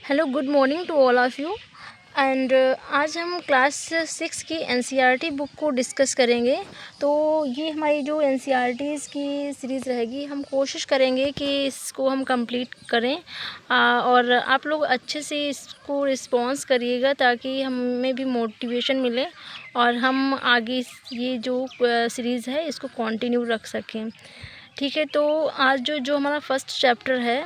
Hello, good morning to all of you. And आज हम class 6 की एनसीईआरटी बुक को डिस्कस करेंगे। तो ये हमारी जो एनसीईआरटीज़ की सीरीज़ रहेगी, हम कोशिश करेंगे कि इसको हम कंप्लीट करें और आप लोग अच्छे से इसको रिस्पॉन्स करिएगा ताकि हमें भी मोटिवेशन मिले और हम आगे ये जो सीरीज़ है इसको कंटिन्यू रख सकें। ठीक है, तो आज जो हमारा फर्स्ट चैप्टर है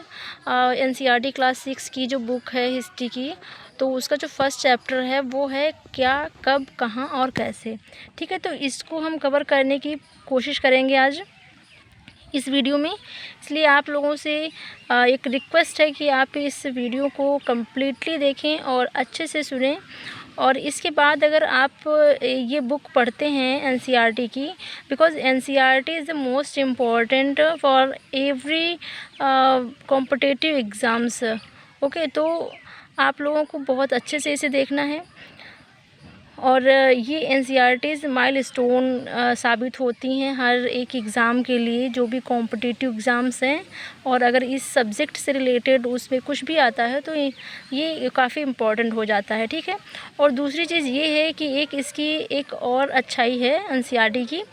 एनसीईआरटी क्लास 6 की जो बुक है हिस्ट्री की, तो उसका जो फर्स्ट चैप्टर है वो है क्या, कब, कहाँ और कैसे। ठीक है, तो इसको हम कवर करने की कोशिश करेंगे आज इस वीडियो में। इसलिए आप लोगों से एक रिक्वेस्ट है कि आप इस वीडियो को कम्प्लीटली देखें और अच्छे से सुनें। और इसके बाद अगर आप ये बुक पढ़ते हैं एनसीईआरटी की, because NCERT is the most important for every competitive exams. Okay, तो आप लोगों को बहुत अच्छे से इसे देखना है और ये एनसीईआरटीज़ माइलस्टोन साबित होती हैं हर एक एग्ज़ाम के लिए, जो भी कॉम्पिटिटिव एग्ज़ाम्स हैं। और अगर इस सब्जेक्ट से रिलेटेड उसमें कुछ भी आता है तो ये काफ़ी इम्पॉर्टेंट हो जाता है। ठीक है, और दूसरी चीज़ ये है कि इसकी एक और अच्छाई है एनसीईआरटी की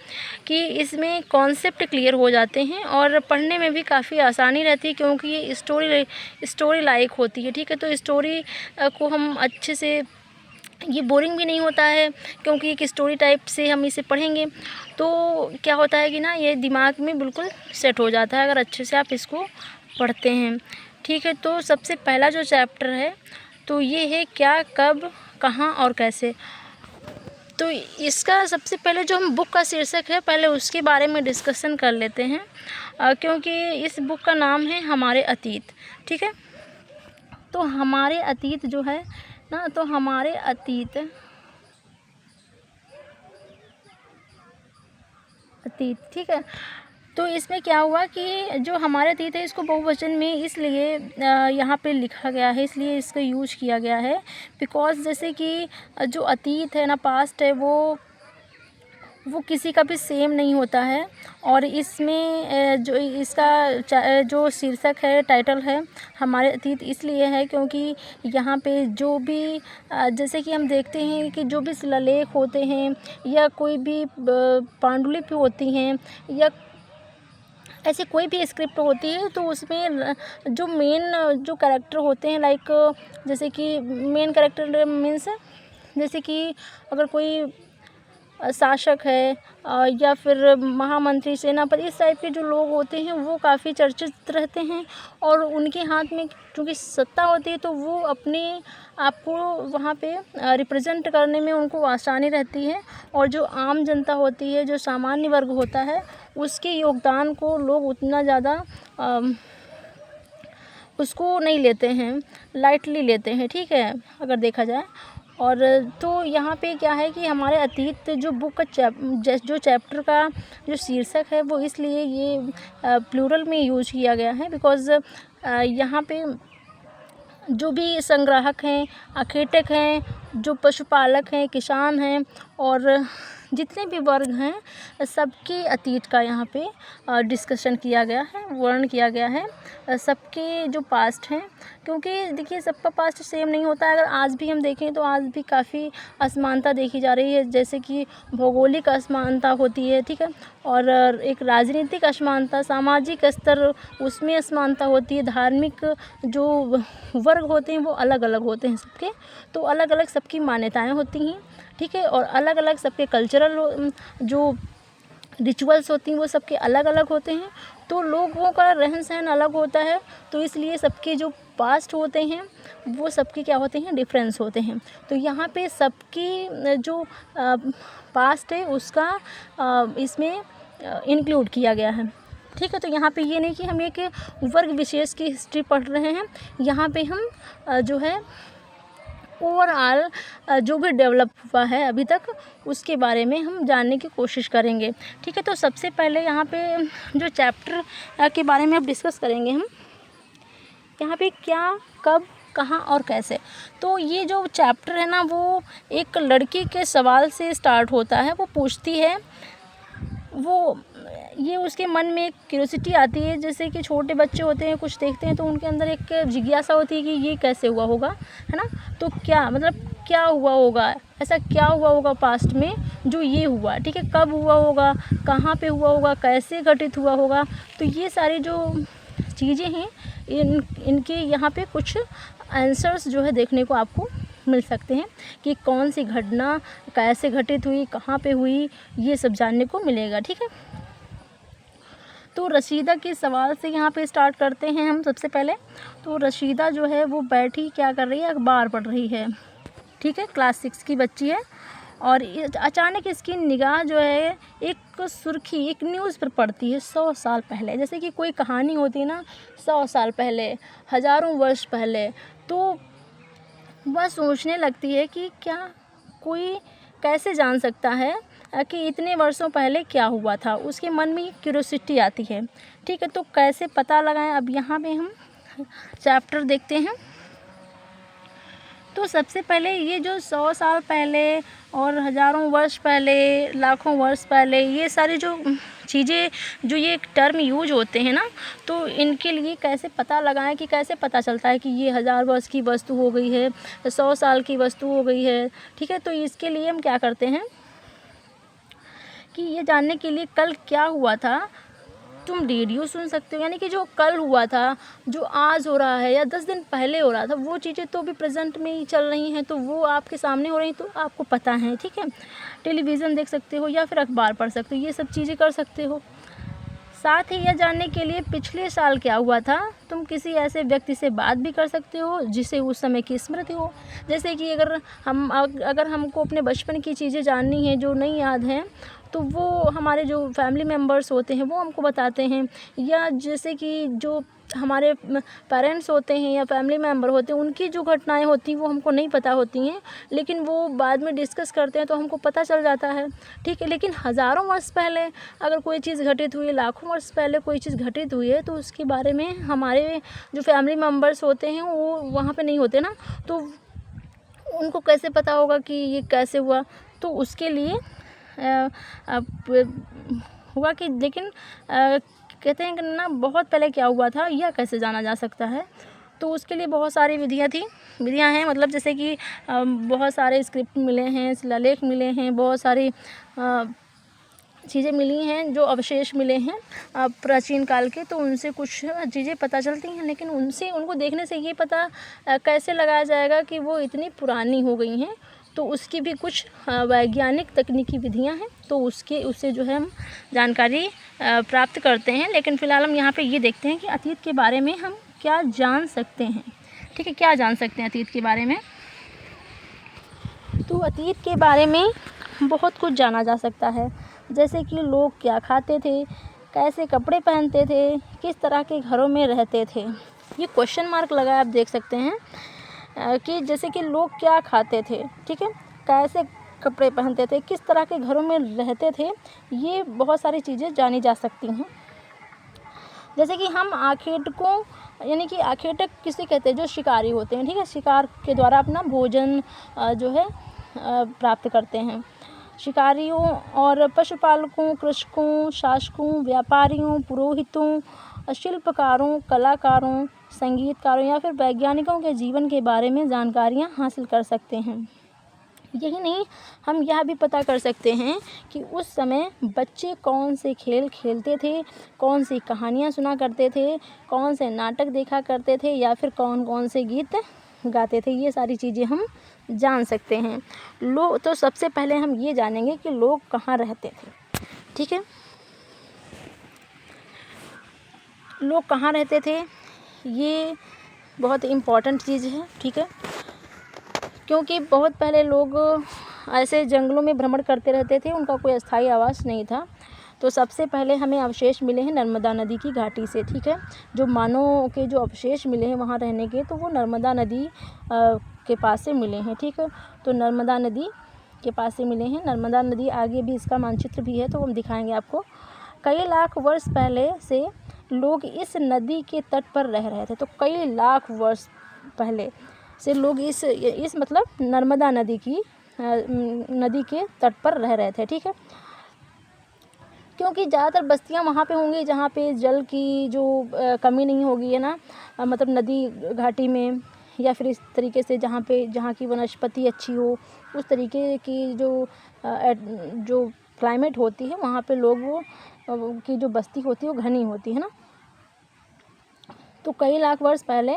कि इसमें कॉन्सेप्ट क्लियर हो जाते हैं और पढ़ने में भी काफ़ी आसानी रहती है, क्योंकि ये स्टोरी लाइक होती है। ठीक है, तो स्टोरी को हम अच्छे से, ये बोरिंग भी नहीं होता है क्योंकि एक स्टोरी टाइप से हम इसे पढ़ेंगे तो क्या होता है कि ना, ये दिमाग में बिल्कुल सेट हो जाता है अगर अच्छे से आप इसको पढ़ते हैं। ठीक है, तो सबसे पहला जो चैप्टर है तो ये है क्या, कब, कहाँ और कैसे। तो इसका सबसे पहले जो हम बुक का शीर्षक है, पहले उसके बारे में डिस्कशन कर लेते हैं क्योंकि इस बुक का नाम है हमारे अतीत। ठीक है, तो हमारे अतीत जो है ना, तो हमारे अतीत ठीक है, तो इसमें क्या हुआ कि जो हमारे अतीत है इसको बहुवचन में इसलिए यहाँ पे लिखा गया है, इसलिए इसका यूज किया गया है बिकॉज़ जैसे कि जो अतीत है ना, पास्ट है, वो किसी का भी सेम नहीं होता है। और इसमें जो इसका जो शीर्षक है, टाइटल है हमारे अतीत, इसलिए है क्योंकि यहाँ पे जो भी जैसे कि हम देखते हैं कि जो भी शिलालेख होते हैं या कोई भी पांडुलिपि होती हैं या ऐसे कोई भी स्क्रिप्ट होती है, तो उसमें जो मेन जो कैरेक्टर होते हैं, लाइक जैसे कि मेन कैरेक्टर मीन्स जैसे कि अगर कोई शासक है या फिर महामंत्री, सेनापति, इस टाइप के जो लोग होते हैं वो काफ़ी चर्चित रहते हैं और उनके हाथ में चूँकि सत्ता होती है तो वो अपने आप को वहाँ पे रिप्रेजेंट करने में उनको आसानी रहती है। और जो आम जनता होती है, जो सामान्य वर्ग होता है, उसके योगदान को लोग उतना ज़्यादा उसको नहीं लेते हैं, लाइटली लेते हैं। ठीक है, अगर देखा जाए। और तो यहाँ पे क्या है कि हमारे अतीत जो बुक का जो चैप्टर का जो शीर्षक है वो इसलिए ये प्लूरल में यूज किया गया है बिकॉज़ यहाँ पे जो भी संग्राहक हैं, आखेटक हैं, जो पशुपालक हैं, किसान हैं और जितने भी वर्ग हैं, सबके अतीत का यहाँ पे डिस्कशन किया गया है, वर्णन किया गया है सबके जो पास्ट हैं। क्योंकि देखिए सबका पास्ट सेम नहीं होता है। अगर आज भी हम देखें तो आज भी काफ़ी असमानता देखी जा रही है, जैसे कि भौगोलिक असमानता होती है। ठीक है, और एक राजनीतिक असमानता, सामाजिक स्तर उसमें असमानता होती है, धार्मिक जो वर्ग होते हैं वो अलग अलग होते हैं सबके, तो अलग अलग सबकी मान्यताएं होती हैं। ठीक है, और अलग अलग सबके कल्चरल जो रिचुअल्स होती हैं वो सबके अलग अलग होते हैं, तो लोगों का रहन सहन अलग होता है, तो इसलिए सबके जो पास्ट होते हैं वो सबके क्या होते हैं, डिफरेंस होते हैं। तो यहाँ पे सबकी जो पास्ट है उसका इसमें इंक्लूड किया गया है। ठीक है, तो यहाँ पे ये नहीं कि हम एक वर्ग विशेष की हिस्ट्री पढ़ रहे हैं, यहाँ पे हम जो है ओवरऑल जो भी डेवलप हुआ है अभी तक उसके बारे में हम जानने की कोशिश करेंगे। ठीक है, तो सबसे पहले यहाँ पे जो चैप्टर के बारे में अब डिस्कस करेंगे हम, यहाँ पे क्या, कब, कहाँ और कैसे। तो ये जो चैप्टर है ना, वो एक लड़की के सवाल से स्टार्ट होता है। वो पूछती है, वो ये उसके मन में एक क्यूरियोसिटी आती है, जैसे कि छोटे बच्चे होते हैं, कुछ देखते हैं तो उनके अंदर एक जिज्ञासा होती है कि ये कैसे हुआ होगा, है ना। तो क्या मतलब क्या हुआ होगा, ऐसा क्या हुआ होगा पास्ट में जो ये हुआ, ठीक है, कब हुआ होगा, कहाँ पे हुआ होगा, कैसे घटित हुआ होगा। तो ये सारी जो चीज़ें हैं इनके यहाँ पे कुछ आंसर्स जो है देखने को आपको मिल सकते हैं कि कौन सी घटना कैसे घटित हुई, कहाँ पे हुई, ये सब जानने को मिलेगा, ठीक है। तो रशीदा के सवाल से यहाँ पे स्टार्ट करते हैं हम सबसे पहले। तो रशीदा जो है वो बैठी क्या कर रही है, अखबार पढ़ रही है, ठीक है, क्लास 6 की बच्ची है। और अचानक इसकी निगाह जो है एक सुर्खी, एक न्यूज़ पर पड़ती है 100 साल पहले। जैसे कि कोई कहानी होती है ना, 100 साल पहले, हज़ारों वर्ष पहले। तो वह सोचने लगती है कि क्या कोई कैसे जान सकता है कि इतने वर्षों पहले क्या हुआ था। उसके मन में क्यूरियोसिटी आती है, ठीक है। तो कैसे पता लगाएं, अब यहाँ पे हम चैप्टर देखते हैं। तो सबसे पहले ये जो 100 साल पहले और हज़ारों वर्ष पहले, लाखों वर्ष पहले, ये सारी जो चीज़ें, जो ये टर्म यूज होते हैं ना, तो इनके लिए कैसे पता लगाएं कि कैसे पता चलता है कि ये 1000 वर्ष की वस्तु हो गई है, 100 साल की वस्तु हो गई है, ठीक है। तो इसके लिए हम क्या करते हैं कि ये जानने के लिए कल क्या हुआ था तुम रेडियो सुन सकते हो, यानी कि जो कल हुआ था, जो आज हो रहा है या 10 दिन पहले हो रहा था, वो चीज़ें तो अभी प्रेजेंट में ही चल रही हैं, तो वो आपके सामने हो रही, तो आपको पता है, ठीक है। टेलीविज़न देख सकते हो या फिर अखबार पढ़ सकते हो, ये सब चीज़ें कर सकते हो। साथ ही यह जानने के लिए पिछले साल क्या हुआ था, तुम किसी ऐसे व्यक्ति से बात भी कर सकते हो जिसे उस समय की स्मृति हो। जैसे कि अगर हमको अपने बचपन की चीज़ें जाननी है जो नहीं याद हैं, तो वो हमारे जो फैमिली मेम्बर्स होते हैं वो हमको बताते हैं, या जैसे कि जो हमारे पेरेंट्स होते हैं या फैमिली मेम्बर होते हैं, उनकी जो घटनाएं होती हैं वो हमको नहीं पता होती हैं, लेकिन वो बाद में डिस्कस करते हैं तो हमको पता चल जाता है, ठीक है। लेकिन हज़ारों वर्ष पहले अगर कोई चीज़ घटित हुई है, लाखों वर्ष पहले कोई चीज़ घटित हुई है, तो उसके बारे में हमारे जो फैमिली मेम्बर्स होते हैं वो वहाँ पे नहीं होते ना, तो उनको कैसे पता होगा कि ये कैसे हुआ। तो उसके लिए हुआ कि लेकिन कहते हैं कि ना बहुत पहले क्या हुआ था यह कैसे जाना जा सकता है। तो उसके लिए बहुत सारी विधियाँ हैं, मतलब जैसे कि बहुत सारे स्क्रिप्ट मिले हैं, शिलालेख मिले हैं, बहुत सारी चीज़ें मिली हैं, जो अवशेष मिले हैं प्राचीन काल के, तो उनसे कुछ चीज़ें पता चलती हैं। लेकिन उनको देखने से ये पता कैसे लगाया जाएगा कि वो इतनी पुरानी हो गई हैं, तो उसकी भी कुछ वैज्ञानिक तकनीकी विधियां हैं, तो उससे जो है हम जानकारी प्राप्त करते हैं। लेकिन फ़िलहाल हम यहाँ पे ये देखते हैं कि अतीत के बारे में हम क्या जान सकते हैं, ठीक है, क्या जान सकते हैं अतीत के बारे में। तो अतीत के बारे में बहुत कुछ जाना जा सकता है, जैसे कि लोग क्या खाते थे, कैसे कपड़े पहनते थे, किस तरह के घरों में रहते थे। ये क्वेश्चन मार्क लगा आप देख सकते हैं कि जैसे कि लोग क्या खाते थे, ठीक है, कैसे कपड़े पहनते थे, किस तरह के घरों में रहते थे, ये बहुत सारी चीज़ें जानी जा सकती हैं। जैसे कि हम आखेटकों, यानी कि आखेटक किसे कहते हैं, जो शिकारी होते हैं, ठीक है, शिकार के द्वारा अपना भोजन जो है प्राप्त करते हैं। शिकारियों और पशुपालकों, कृषकों, शासकों, व्यापारियों, पुरोहितों, शिल्पकारों, कलाकारों, संगीतकारों या फिर वैज्ञानिकों के जीवन के बारे में जानकारियाँ हासिल कर सकते हैं। यही नहीं, हम यह भी पता कर सकते हैं कि उस समय बच्चे कौन से खेल खेलते थे, कौन सी कहानियाँ सुना करते थे, कौन से नाटक देखा करते थे, या फिर कौन कौन से गीत गाते थे। ये सारी चीज़ें हम जान सकते हैं। तो सबसे पहले हम ये जानेंगे कि लोग कहाँ रहते थे, ठीक है, लोग कहाँ रहते थे, ये बहुत इम्पॉर्टेंट चीज़ है, ठीक है, क्योंकि बहुत पहले लोग ऐसे जंगलों में भ्रमण करते रहते थे, उनका कोई अस्थायी आवास नहीं था। तो सबसे पहले हमें अवशेष मिले हैं नर्मदा नदी की घाटी से, ठीक है, जो मानव के जो अवशेष मिले हैं वहाँ रहने के, तो वो नर्मदा नदी के पास से मिले हैं, ठीक है। तो नर्मदा नदी के पास से मिले हैं। नर्मदा नदी आगे भी इसका मानचित्र भी है, तो हम दिखाएंगे आपको। कई लाख वर्ष पहले से लोग इस नदी के तट पर रह रहे थे। तो कई लाख वर्ष पहले से लोग इस मतलब नर्मदा नदी के तट पर रह रहे थे, ठीक है। क्योंकि ज़्यादातर बस्तियाँ वहाँ पे होंगी जहाँ पे जल की जो कमी नहीं होगी, है ना, मतलब नदी घाटी में, या फिर इस तरीके से जहाँ की वनस्पति अच्छी हो, उस तरीके की जो क्लाइमेट होती है वहाँ पे लोगों की जो बस्ती होती है वो घनी होती है ना। तो कई लाख वर्ष पहले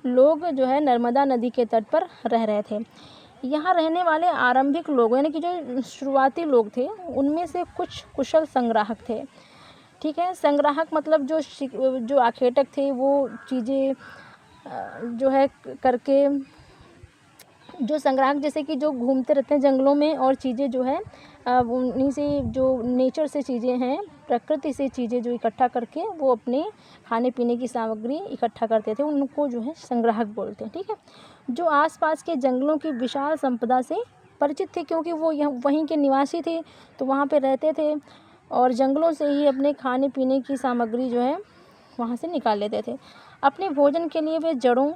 लोग जो है नर्मदा नदी के तट पर रह रहे थे। यहाँ रहने वाले आरंभिक लोग यानी कि जो शुरुआती लोग थे उनमें से कुछ कुशल संग्राहक थे। ठीक है, संग्राहक मतलब जो आखेटक थे, वो चीज़ें जो है करके, जो संग्राहक जैसे कि जो घूमते रहते हैं जंगलों में और चीज़ें जो है उन्हीं से, जो नेचर से चीज़ें हैं, प्रकृति से चीज़ें जो इकट्ठा करके वो अपने खाने पीने की सामग्री इकट्ठा करते थे, उनको जो है संग्राहक बोलते हैं। ठीक है, जो आसपास के जंगलों की विशाल संपदा से परिचित थे, क्योंकि वो वहीं के निवासी थे, तो वहाँ पे रहते थे और जंगलों से ही अपने खाने पीने की सामग्री जो है वहाँ से निकाल लेते थे। अपने भोजन के लिए वे जड़ों,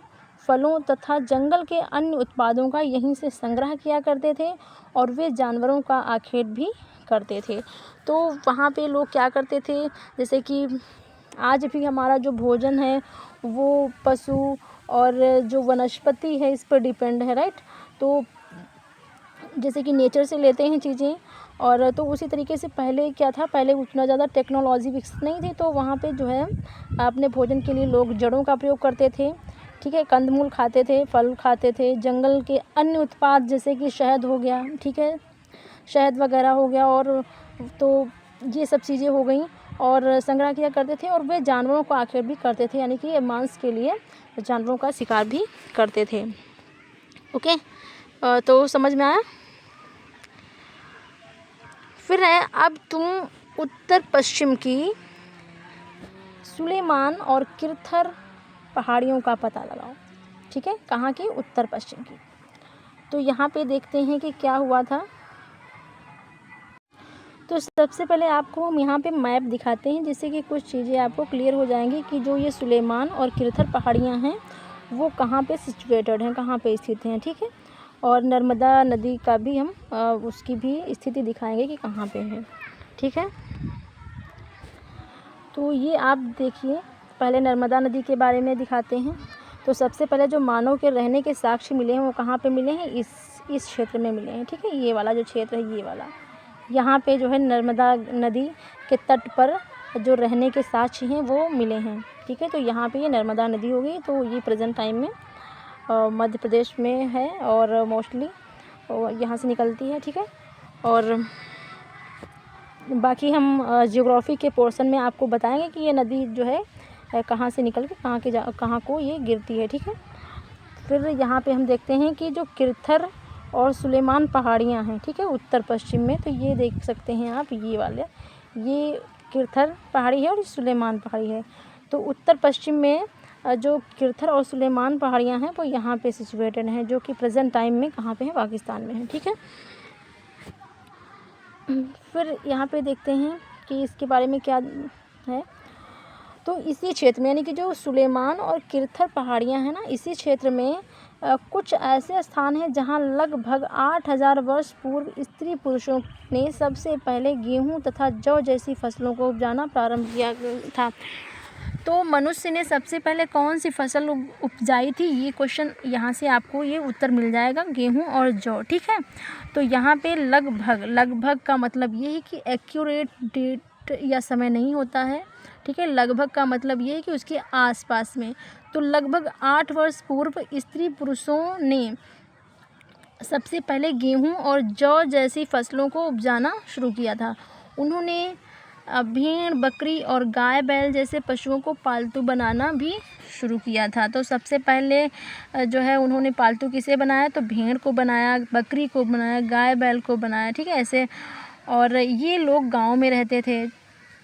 फलों तथा जंगल के अन्य उत्पादों का यहीं से संग्रह किया करते थे और वे जानवरों का आखेट भी करते थे। तो वहाँ पे लोग क्या करते थे, जैसे कि आज भी हमारा जो भोजन है वो पशु और जो वनस्पति है इस पर डिपेंड है, राइट। तो जैसे कि नेचर से लेते हैं चीज़ें, और तो उसी तरीके से पहले क्या था, पहले उतना ज़्यादा टेक्नोलॉजी विकसित नहीं थी, तो वहाँ पे जो है अपने भोजन के लिए लोग जड़ों का प्रयोग करते थे। ठीक है, कंदमूल खाते थे, फल खाते थे, जंगल के अन्य उत्पाद जैसे कि शहद हो गया, ठीक है, शहद वगैरह हो गया, और तो ये सब चीज़ें हो गई, और संग्रह किया करते थे। और वे जानवरों को आखेट भी करते थे, यानी कि मांस के लिए जानवरों का शिकार भी करते थे। ओके, तो समझ में आया। फिर है, अब तुम उत्तर पश्चिम की सुलेमान और किरथर पहाड़ियों का पता लगाओ। ठीक है, कहाँ की, उत्तर पश्चिम की। तो यहाँ पे देखते हैं कि क्या हुआ था। तो सबसे पहले आपको हम यहाँ पे मैप दिखाते हैं, जिससे कि कुछ चीज़ें आपको क्लियर हो जाएंगी कि जो ये सुलेमान और किरथर पहाड़ियाँ हैं वो कहाँ पे सिचुएटेड हैं, कहाँ पे स्थित हैं। ठीक है, और नर्मदा नदी का भी हम उसकी भी स्थिति दिखाएंगे कि कहाँ पे है। ठीक है, तो ये आप देखिए, पहले नर्मदा नदी के बारे में दिखाते हैं। तो सबसे पहले जो मानव के रहने के साक्ष्य मिले हैं वो कहाँ पे मिले हैं, इस क्षेत्र में मिले हैं। ठीक है, ये वाला जो क्षेत्र है, ये वाला, यहाँ पे जो है नर्मदा नदी के तट पर जो रहने के साक्ष्य हैं वो मिले हैं। ठीक है, तो यहाँ पे ये नर्मदा नदी होगी, तो ये प्रेजेंट टाइम में मध्य प्रदेश में है और मोस्टली यहाँ से निकलती है। ठीक है, और बाकी हम ज्योग्राफी के पोर्शन में आपको बताएंगे कि ये नदी जो है कहाँ से निकल के कहाँ को ये गिरती है। ठीक है, फिर यहाँ पे हम देखते हैं कि जो किरथर और सुलेमान पहाड़ियाँ हैं, ठीक है, उत्तर पश्चिम में, तो ये देख सकते हैं आप, ये वाले, ये किरथर पहाड़ी है और सुलेमान पहाड़ी है। तो उत्तर पश्चिम में जो किरथर और सुलेमान पहाड़ियाँ हैं वो यहाँ पे सिचुएटेड हैं, जो कि प्रेजेंट टाइम में कहाँ पे है, पाकिस्तान में है। ठीक है, फिर यहाँ पे देखते हैं कि इसके बारे में क्या है। तो इसी क्षेत्र में, यानी कि जो सुलेमान और किरथर पहाड़ियाँ हैं ना, इसी क्षेत्र में कुछ ऐसे स्थान हैं जहाँ लगभग 8000 वर्ष पूर्व स्त्री पुरुषों ने सबसे पहले गेहूँ तथा जौ जैसी फसलों को उपजाना प्रारंभ किया था। तो मनुष्य ने सबसे पहले कौन सी फसल उपजाई थी, ये क्वेश्चन यहाँ से आपको ये उत्तर मिल जाएगा, गेहूँ और जौ। ठीक है, तो यहाँ पे लगभग का मतलब ये है कि एक्यूरेट डेट या समय नहीं होता है। ठीक है, लगभग का मतलब ये है कि उसके आसपास में। तो लगभग 8 वर्ष पूर्व स्त्री पुरुषों ने सबसे पहले गेहूं और जौ जैसी फसलों को उपजाना शुरू किया था। उन्होंने भेड़, बकरी और गाय बैल जैसे पशुओं को पालतू बनाना भी शुरू किया था। तो सबसे पहले जो है उन्होंने पालतू किसे बनाया, तो भेड़ को बनाया, बकरी को बनाया, गाय बैल को बनाया। ठीक है, ऐसे, और ये लोग गाँव में रहते थे,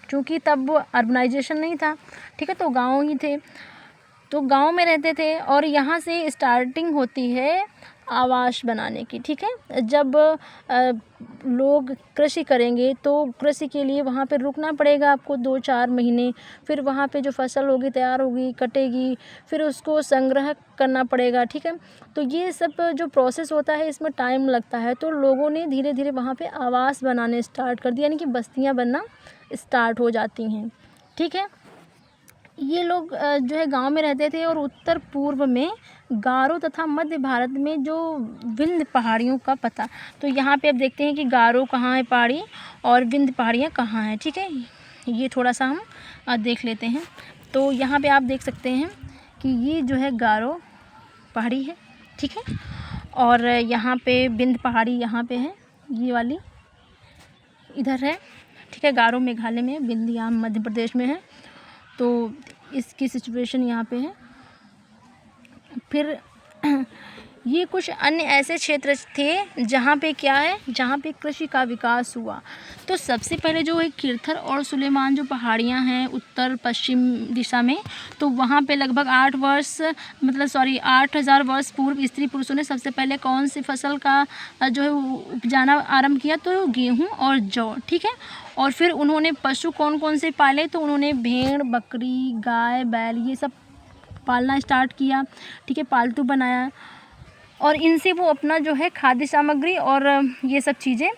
क्योंकि तब अर्बनाइजेशन नहीं था। ठीक है, तो गाँव ही थे, तो गांव में रहते थे, और यहाँ से स्टार्टिंग होती है आवास बनाने की। ठीक है, जब लोग कृषि करेंगे तो कृषि के लिए वहाँ पे रुकना पड़ेगा आपको 2-4 महीने, फिर वहाँ पे जो फसल होगी तैयार होगी, कटेगी, फिर उसको संग्रह करना पड़ेगा। ठीक है, तो ये सब जो प्रोसेस होता है इसमें टाइम लगता है। तो लोगों ने धीरे धीरे वहाँ पे आवास बनाने स्टार्ट कर दिया, यानी कि बस्तियाँ बनना स्टार्ट हो जाती हैं। ठीक है, ये लोग जो है गांव में रहते थे और उत्तर पूर्व में गारो तथा मध्य भारत में जो विंध्य पहाड़ियों का पता। तो यहाँ पे अब देखते हैं कि गारो कहाँ है पहाड़ी और विंध्य पहाड़ियाँ कहाँ हैं। ठीक है, ये थोड़ा सा हम देख लेते हैं। तो यहाँ पे आप देख सकते हैं कि ये जो है गारो पहाड़ी है। ठीक है, और यहाँ पे विंध्य पहाड़ी यहाँ पे है, ये वाली इधर है। ठीक है, गारो मेघालय में, विंध्य यहाँ मध्य प्रदेश में है। तो इसकी सिचुएशन यहाँ पे है। फिर ये कुछ अन्य ऐसे क्षेत्र थे जहाँ पे क्या है, जहाँ पे कृषि का विकास हुआ। तो सबसे पहले जो है किरथर और सुलेमान जो पहाड़ियाँ हैं उत्तर पश्चिम दिशा में, तो वहाँ पे लगभग 8,000 वर्ष पूर्व स्त्री पुरुषों ने सबसे पहले कौन सी फसल का जो है उपजाना आरंभ किया, तो गेहूँ और जौ। ठीक है, और फिर उन्होंने पशु कौन कौन से पाले, तो उन्होंने भेड़, बकरी, गाय, बैल ये सब पालना स्टार्ट किया। ठीक है, पालतू बनाया और इनसे वो अपना जो है खाद्य सामग्री और ये सब चीज़ें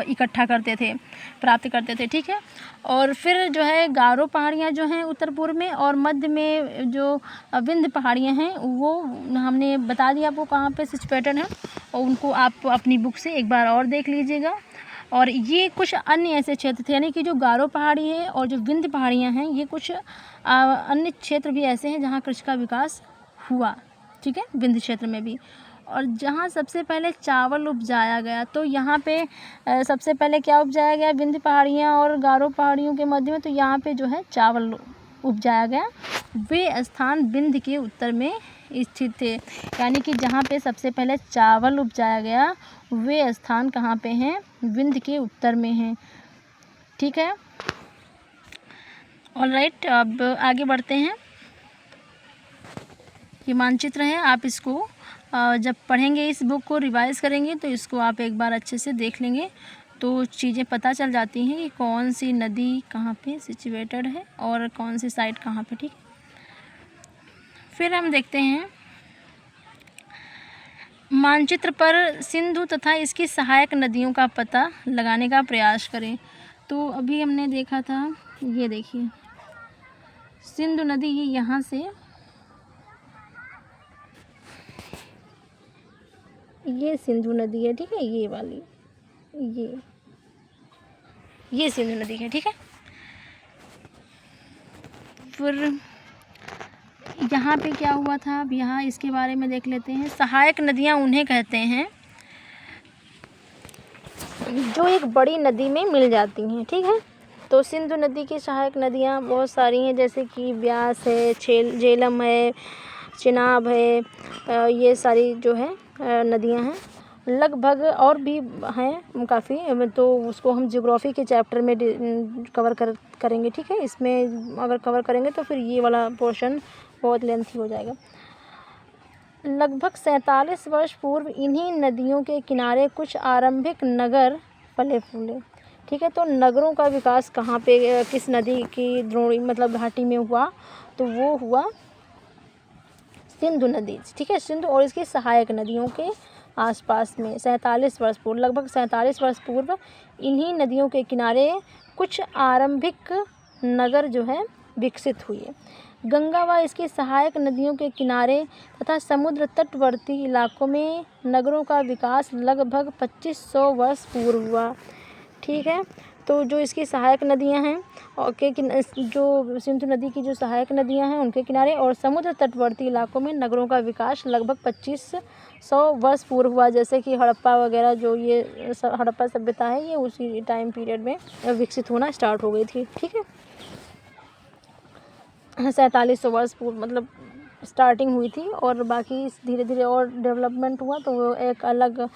इकट्ठा करते थे, प्राप्त करते थे। ठीक है, और फिर जो है गारो पहाड़ियाँ जो हैं उत्तर पूर्व में और मध्य में जो विंध्य पहाड़ियाँ हैं वो हमने बता दिया आपको कहाँ पे सिचुएटेड हैं, और उनको आप अपनी बुक से एक बार और देख लीजिएगा। और ये कुछ अन्य ऐसे क्षेत्र थे, यानी कि जो गारो पहाड़ी है और जो विंध्य पहाड़ियाँ हैं ये कुछ अन्य क्षेत्र भी ऐसे हैं जहाँ कृषि का विकास हुआ। ठीक है, विंध्य क्षेत्र में भी। और जहाँ सबसे पहले चावल उपजाया गया, तो यहाँ पे सबसे पहले क्या उपजाया गया, विंध्य पहाड़ियाँ और गारो पहाड़ियों के मध्य में, तो यहाँ पे जो है चावल उपजाया गया। वे स्थान विंध्य के उत्तर में स्थित थे, यानी कि जहाँ पे सबसे पहले चावल उपजाया गया वे स्थान कहाँ पे हैं, विंध्य के उत्तर में हैं। ठीक है, ऑलराइट, अब आगे बढ़ते हैं। ये मानचित्र है, आप इसको जब पढ़ेंगे, इस बुक को रिवाइज़ करेंगे तो इसको आप एक बार अच्छे से देख लेंगे तो चीज़ें पता चल जाती हैं कि कौन सी नदी कहाँ पे सिचुएटेड है और कौन सी साइड कहाँ पे। ठीक, फिर हम देखते हैं मानचित्र पर सिंधु तथा इसकी सहायक नदियों का पता लगाने का प्रयास करें। तो अभी हमने देखा था, ये देखिए सिंधु नदी, ये यहाँ से ये सिंधु नदी है। ठीक है, ये वाली ये सिंधु नदी है। ठीक है, फिर यहाँ पे क्या हुआ था, अब यहाँ इसके बारे में देख लेते हैं। सहायक नदियाँ उन्हें कहते हैं जो एक बड़ी नदी में मिल जाती हैं। ठीक है, तो सिंधु नदी की सहायक नदियाँ बहुत सारी हैं, जैसे कि ब्यास है, झेलम है, चिनाब है, ये सारी जो है नदियाँ हैं। लगभग और भी हैं काफ़ी, तो उसको हम ज्योग्राफी के चैप्टर में कवर करेंगे। ठीक है, इसमें अगर कवर करेंगे तो फिर ये वाला पोर्शन बहुत लेंथी हो जाएगा। लगभग 47 वर्ष पूर्व इन्हीं नदियों के किनारे कुछ आरंभिक नगर फले फूले। ठीक है, तो नगरों का विकास कहाँ पे, किस नदी की द्रोणी मतलब घाटी में हुआ, तो वो हुआ सिंधु नदी। ठीक है, सिंधु और इसकी सहायक नदियों के आसपास में 47 वर्ष पूर्व, लगभग 47 वर्ष पूर्व इन्हीं नदियों के किनारे कुछ आरंभिक नगर जो है विकसित हुए। गंगा व इसकी सहायक नदियों के किनारे तथा समुद्र तटवर्ती इलाकों में नगरों का विकास लगभग 2500 वर्ष पूर्व हुआ। ठीक है, तो जो इसकी सहायक नदियां हैं और जो सिंधु नदी की जो सहायक नदियां हैं उनके किनारे और समुद्र तटवर्ती इलाकों में नगरों का विकास लगभग 2500 वर्ष पूर्व हुआ। जैसे कि हड़प्पा वगैरह, जो ये हड़प्पा सभ्यता है, ये उसी टाइम पीरियड में विकसित होना स्टार्ट हो गई थी। ठीक है, 4700 वर्ष पूर्व मतलब स्टार्टिंग हुई थी, और बाकी धीरे धीरे और डेवलपमेंट हुआ तो वो एक अलग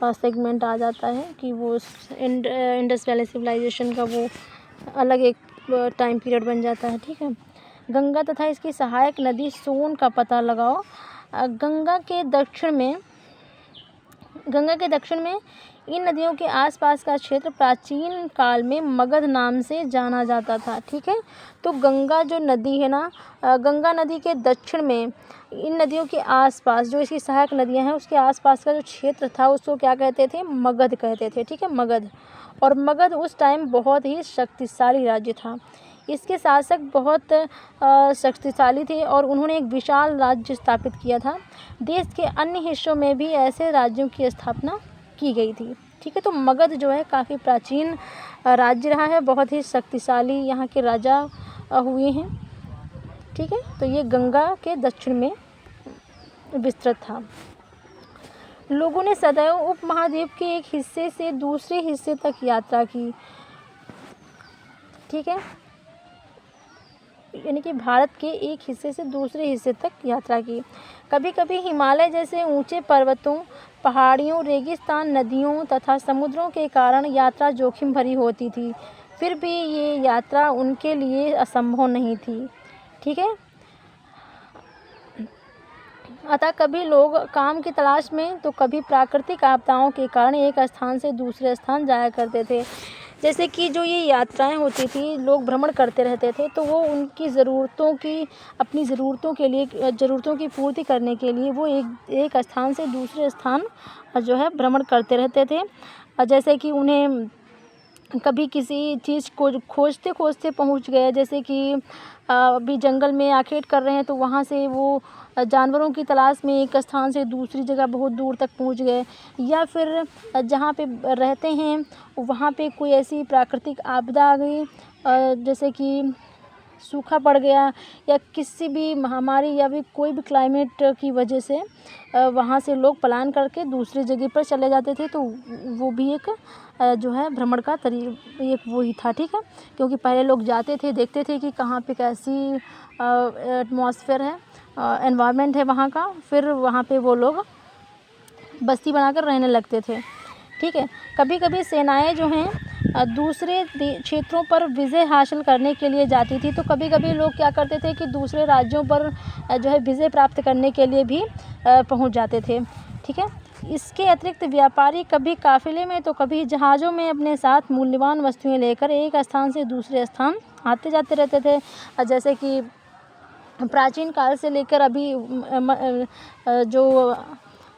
सेगमेंट आ जाता है कि वो इंडस वैली सिविलाइजेशन का वो अलग एक टाइम पीरियड बन जाता है। ठीक है, गंगा तथा इसकी सहायक नदी सोन का पता लगाओ। गंगा के दक्षिण में इन नदियों के आसपास का क्षेत्र प्राचीन काल में मगध नाम से जाना जाता था। ठीक है, तो गंगा जो नदी है ना, गंगा नदी के दक्षिण में इन नदियों के आसपास जो इसकी सहायक नदियां हैं उसके आसपास का जो क्षेत्र था उसको क्या कहते थे? मगध कहते थे। ठीक है, मगध। और मगध उस टाइम बहुत ही शक्तिशाली राज्य था। इसके शासक बहुत शक्तिशाली थे और उन्होंने एक विशाल राज्य स्थापित किया था। देश के अन्य हिस्सों में भी ऐसे राज्यों की स्थापना की गई थी। ठीक है, तो मगध जो है काफ़ी प्राचीन राज्य रहा है, बहुत ही शक्तिशाली यहाँ के राजा हुए हैं। ठीक है, तो ये गंगा के दक्षिण में विस्तृत था। लोगों ने सदैव उपमहाद्वीप के एक हिस्से से दूसरे हिस्से तक यात्रा की। ठीक है, यानी कि भारत के एक हिस्से से दूसरे हिस्से तक यात्रा की। कभी कभी हिमालय जैसे ऊंचे पर्वतों, पहाड़ियों, रेगिस्तान, नदियों तथा समुद्रों के कारण यात्रा जोखिम भरी होती थी। फिर भी ये यात्रा उनके लिए असंभव नहीं थी। ठीक है, अतः कभी लोग काम की तलाश में तो कभी प्राकृतिक आपदाओं के कारण एक स्थान से दूसरे स्थान जाया करते थे। जैसे कि जो ये यात्राएं होती थी, लोग भ्रमण करते रहते थे, तो वो उनकी ज़रूरतों की, अपनी ज़रूरतों के लिए, ज़रूरतों की पूर्ति करने के लिए वो एक स्थान से दूसरे स्थान जो है भ्रमण करते रहते थे। जैसे कि उन्हें कभी किसी चीज़ को खोजते खोजते पहुंच गए, जैसे कि अभी जंगल में आखेट कर रहे हैं तो वहाँ से वो जानवरों की तलाश में एक स्थान से दूसरी जगह बहुत दूर तक पहुंच गए, या फिर जहाँ पे रहते हैं वहाँ पे कोई ऐसी प्राकृतिक आपदा आ गई, जैसे कि सूखा पड़ गया या किसी भी महामारी या भी कोई भी क्लाइमेट की वजह से वहाँ से लोग पलायन करके दूसरी जगह पर चले जाते थे। तो वो भी एक जो है भ्रमण का एक वो ही था। ठीक है, क्योंकि पहले लोग जाते थे, देखते थे कि कहाँ पे कैसी एटमॉस्फेयर है, एनवायरनमेंट है वहाँ का, फिर वहाँ पे वो लोग बस्ती बनाकर रहने लगते थे। ठीक है, कभी कभी सेनाएं जो हैं दूसरे क्षेत्रों पर विजय हासिल करने के लिए जाती थी, तो कभी कभी लोग क्या करते थे कि दूसरे राज्यों पर जो है विजय प्राप्त करने के लिए भी पहुंच जाते थे। ठीक है, इसके अतिरिक्त व्यापारी कभी काफिले में तो कभी जहाज़ों में अपने साथ मूल्यवान वस्तुएं लेकर एक स्थान से दूसरे स्थान आते जाते रहते थे। जैसे कि प्राचीन काल से लेकर अभी जो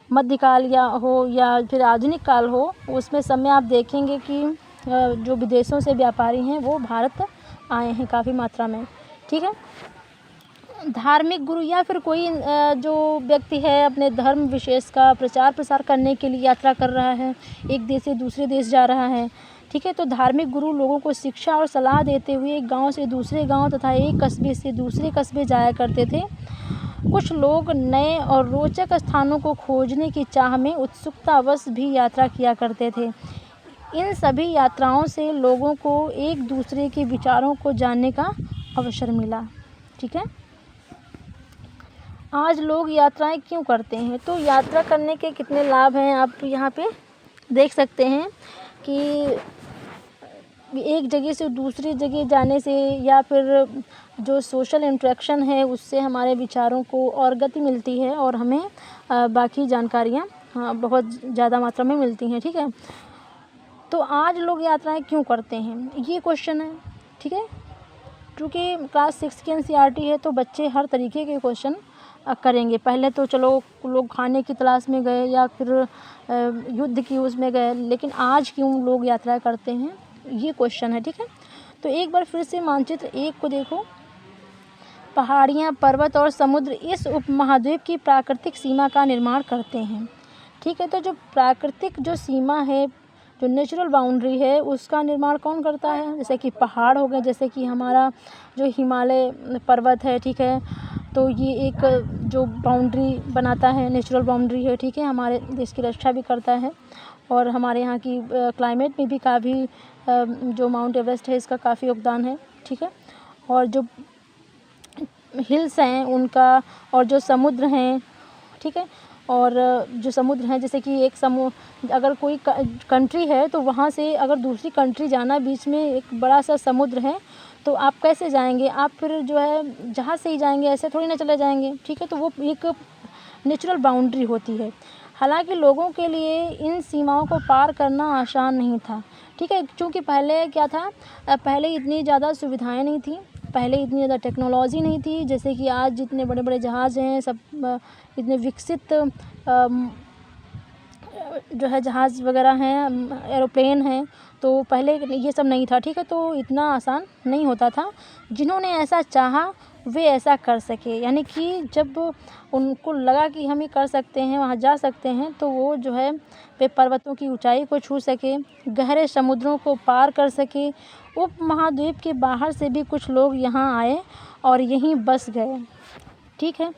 मध्यकाल या फिर आधुनिक काल हो, उसमें समय आप देखेंगे कि जो विदेशों से व्यापारी हैं वो भारत आए हैं काफ़ी मात्रा में। ठीक है, धार्मिक गुरु या फिर कोई जो व्यक्ति है अपने धर्म विशेष का प्रचार प्रसार करने के लिए यात्रा कर रहा है, एक देश से दूसरे देश जा रहा है। ठीक है, तो धार्मिक गुरु लोगों को शिक्षा और सलाह देते हुए एक गांव से दूसरे गांव तथा एक कस्बे से दूसरे कस्बे जाया करते थे। कुछ लोग नए और रोचक स्थानों को खोजने की चाह में उत्सुकतावश भी यात्रा किया करते थे। इन सभी यात्राओं से लोगों को एक दूसरे के विचारों को जानने का अवसर मिला। ठीक है, आज लोग यात्राएं क्यों करते हैं? तो यात्रा करने के कितने लाभ हैं आप यहाँ पे देख सकते हैं कि एक जगह से दूसरी जगह जाने से या फिर जो सोशल इंटरेक्शन है उससे हमारे विचारों को और गति मिलती है और हमें बाकी जानकारियाँ बहुत ज़्यादा मात्रा में मिलती हैं। ठीक है, तो आज लोग यात्राएं क्यों करते हैं, ये क्वेश्चन है। ठीक है, क्योंकि क्लास 6 की एनसीईआरटी है तो बच्चे हर तरीके के क्वेश्चन करेंगे। पहले तो चलो लोग खाने की तलाश में गए या फिर युद्ध की उसमें गए, लेकिन आज क्यों लोग यात्रा करते हैं, ये क्वेश्चन है। ठीक है, तो एक बार फिर से मानचित्र 1 को देखो। पहाड़ियाँ, पर्वत और समुद्र इस उपमहाद्वीप की प्राकृतिक सीमा का निर्माण करते हैं। ठीक है, तो जो प्राकृतिक जो सीमा है, जो नेचुरल बाउंड्री है, उसका निर्माण कौन करता है? जैसे कि पहाड़ हो गए, जैसे कि हमारा जो हिमालय पर्वत है। ठीक है, तो ये एक जो बाउंड्री बनाता है, नेचुरल बाउंड्री है। ठीक है, हमारे देश की रक्षा भी करता है और हमारे यहाँ की क्लाइमेट में भी काफ़ी जो माउंट एवरेस्ट है इसका काफ़ी योगदान है। ठीक है, और जो हिल्स हैं उनका, और जो समुद्र हैं। ठीक है, और जो समुद्र हैं, जैसे कि अगर कोई कंट्री है तो वहाँ से अगर दूसरी कंट्री जाना, बीच में एक बड़ा सा समुद्र है, तो आप कैसे जाएंगे? आप फिर जो है जहाज़ से ही जाएंगे, ऐसे थोड़ी ना चले जाएंगे। ठीक है, तो वो एक नेचुरल बाउंड्री होती है। हालांकि लोगों के लिए इन सीमाओं को पार करना आसान नहीं था। ठीक है, क्योंकि पहले क्या था, पहले इतनी ज़्यादा सुविधाएं नहीं थी, पहले इतनी ज़्यादा टेक्नोलॉजी नहीं थी, जैसे कि आज जितने बड़े बड़े जहाज़ हैं, सब इतने विकसित जो है जहाज़ वगैरह हैं, एरोप्लेन हैं, तो पहले ये सब नहीं था। ठीक है, तो इतना आसान नहीं होता था। जिन्होंने ऐसा चाहा वे ऐसा कर सके, यानी कि जब उनको लगा कि हम ये कर सकते हैं, वहाँ जा सकते हैं, तो वो जो है वे पर्वतों की ऊंचाई को छू सके, गहरे समुद्रों को पार कर सके। उपमहाद्वीप के बाहर से भी कुछ लोग यहाँ आए और यहीं बस गए। ठीक है,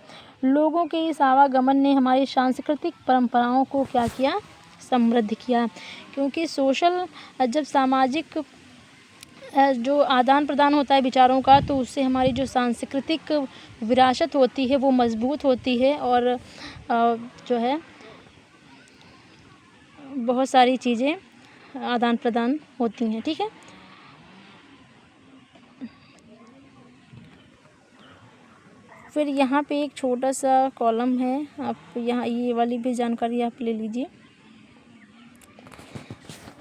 लोगों के इस आवागमन ने हमारी सांस्कृतिक परंपराओं को क्या किया, समृद्ध किया। क्योंकि सोशल जब सामाजिक जो आदान प्रदान होता है विचारों का, तो उससे हमारी जो सांस्कृतिक विरासत होती है वो मजबूत होती है, और जो है बहुत सारी चीज़ें आदान प्रदान होती हैं। ठीक है, फिर यहाँ पे एक छोटा सा कॉलम है, आप यहाँ ये वाली भी जानकारी आप ले लीजिए।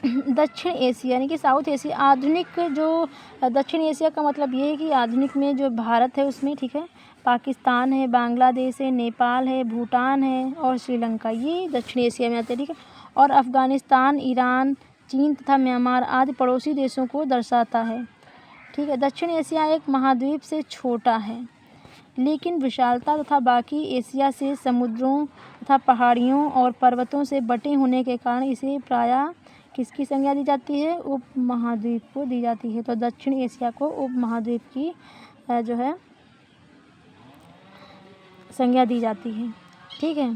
दक्षिण एशिया यानी कि साउथ एशिया, आधुनिक जो दक्षिण एशिया का मतलब ये है कि आधुनिक में जो भारत है उसमें, ठीक है, पाकिस्तान है, बांग्लादेश है, नेपाल है, भूटान है और श्रीलंका, ये दक्षिण एशिया में आते हैं। ठीक है, और अफ़गानिस्तान, ईरान, चीन तथा म्यांमार आदि पड़ोसी देशों को दर्शाता है। ठीक है, दक्षिण एशिया एक महाद्वीप से छोटा है, लेकिन विशालता तथा बाकी एशिया से समुद्रों तथा पहाड़ियों और पर्वतों से बटे होने के कारण इसे प्रायः किसकी संज्ञा दी जाती है, उपमहाद्वीप को दी जाती है। तो दक्षिण एशिया को उपमहाद्वीप की जो है संज्ञा दी जाती है। ठीक है,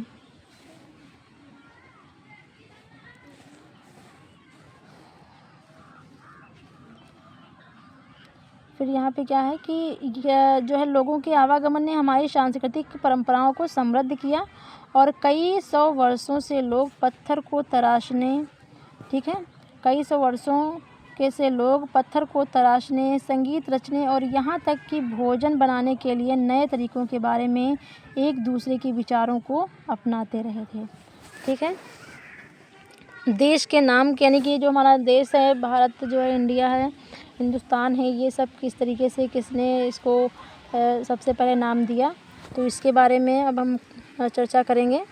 फिर यहाँ पे क्या है कि जो है लोगों के आवागमन ने हमारी सांस्कृतिक परंपराओं को समृद्ध किया, और कई सौ वर्षों से लोग पत्थर को तराशने, ठीक है, कई सौ वर्षों के से लोग पत्थर को तराशने, संगीत रचने और यहाँ तक कि भोजन बनाने के लिए नए तरीकों के बारे में एक दूसरे के विचारों को अपनाते रहे थे। ठीक है, देश के नाम यानी कि जो हमारा देश है, भारत जो है, इंडिया है, हिंदुस्तान है, ये सब किस तरीके से किसने इसको सबसे पहले नाम दिया, तो इसके बारे में अब हम चर्चा करेंगे।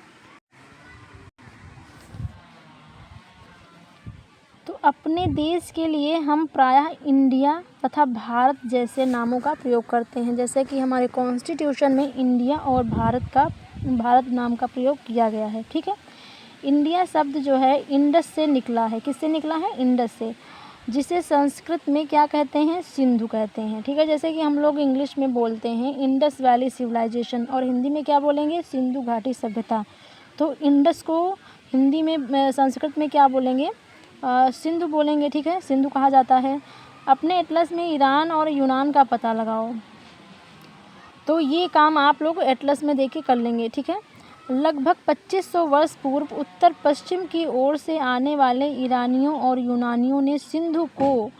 तो अपने देश के लिए हम प्रायः इंडिया तथा भारत जैसे नामों का प्रयोग करते हैं, जैसे कि हमारे कॉन्स्टिट्यूशन में इंडिया और भारत नाम का प्रयोग किया गया है। ठीक है, इंडिया शब्द जो है इंडस से निकला है। किससे निकला है? इंडस से, जिसे संस्कृत में क्या कहते हैं? सिंधु कहते हैं। ठीक है, जैसे कि हम लोग इंग्लिश में बोलते हैं इंडस वैली सिविलाइजेशन, और हिंदी में क्या बोलेंगे? सिंधु घाटी सभ्यता। तो इंडस को हिंदी में संस्कृत में क्या बोलेंगे? सिंधु बोलेंगे। ठीक है, सिंधु कहा जाता है। अपने एटलस में ईरान और यूनान का पता लगाओ, तो ये काम आप लोग एटलस में देख के कर लेंगे। ठीक है, लगभग 2500 वर्ष पूर्व उत्तर पश्चिम की ओर से आने वाले ईरानियों और यूनानियों ने सिंधु को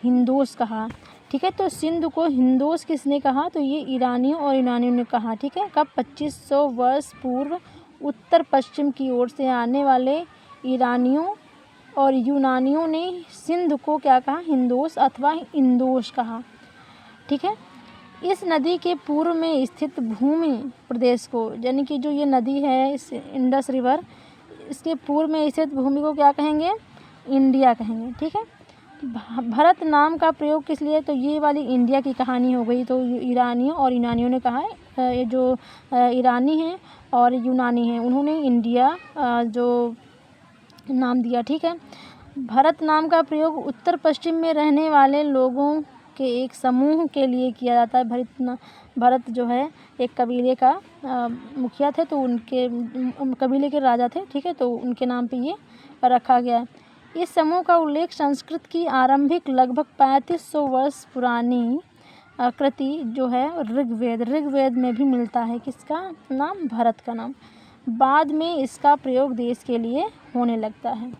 हिंदोस कहा। ठीक है, तो सिंधु को हिंदोस किसने कहा? तो ये ईरानियों और यूनानियों ने कहा। ठीक है, कब? 2500 वर्ष पूर्व उत्तर पश्चिम की ओर से आने वाले ईरानियों और यूनानियों ने सिंधु को क्या कहा? हिंदोस अथवा इंदोस कहा। ठीक है, इस नदी के पूर्व में स्थित भूमि प्रदेश को, यानी कि जो ये नदी है इस इंडस रिवर, इसके पूर्व में स्थित भूमि को क्या कहेंगे? इंडिया कहेंगे। ठीक है, भारत नाम का प्रयोग किस लिए? तो ये वाली इंडिया की कहानी हो गई। तो ईरानियों और यूनानियों ने कहा है, ये जो ईरानी हैं और यूनानी हैं, उन्होंने इंडिया जो नाम दिया। ठीक है, भारत नाम का प्रयोग उत्तर पश्चिम में रहने वाले लोगों के एक समूह के लिए किया जाता है। भरत जो है एक कबीले का मुखिया थे, तो उनके कबीले के राजा थे। ठीक है, तो उनके नाम पे ये रखा गया है। इस समूह का उल्लेख संस्कृत की आरंभिक लगभग 3500 वर्ष पुरानी कृति जो है ऋग्वेद में भी मिलता है। किसका नाम? भरत का नाम। बाद में इसका प्रयोग देश के लिए होने लगता है।